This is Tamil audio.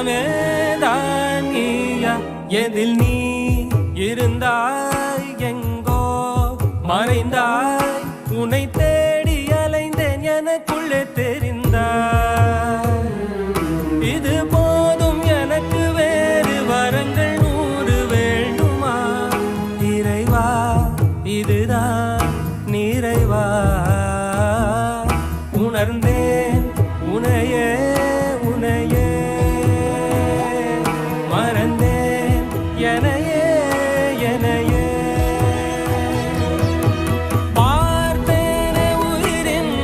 எல்லாமே தான் நீயா எதில் நீ இருந்தாய் எங்கோ மறைந்தாய் உன்னை தேடி அலைந்தேன் எனக்குள்ளே தெரிந்தாய் இது போதும் எனக்கு வேறு வரங்கள் 100 வேண்டுமா இறைவா இதுதான் நிறைவா உணர்ந்தே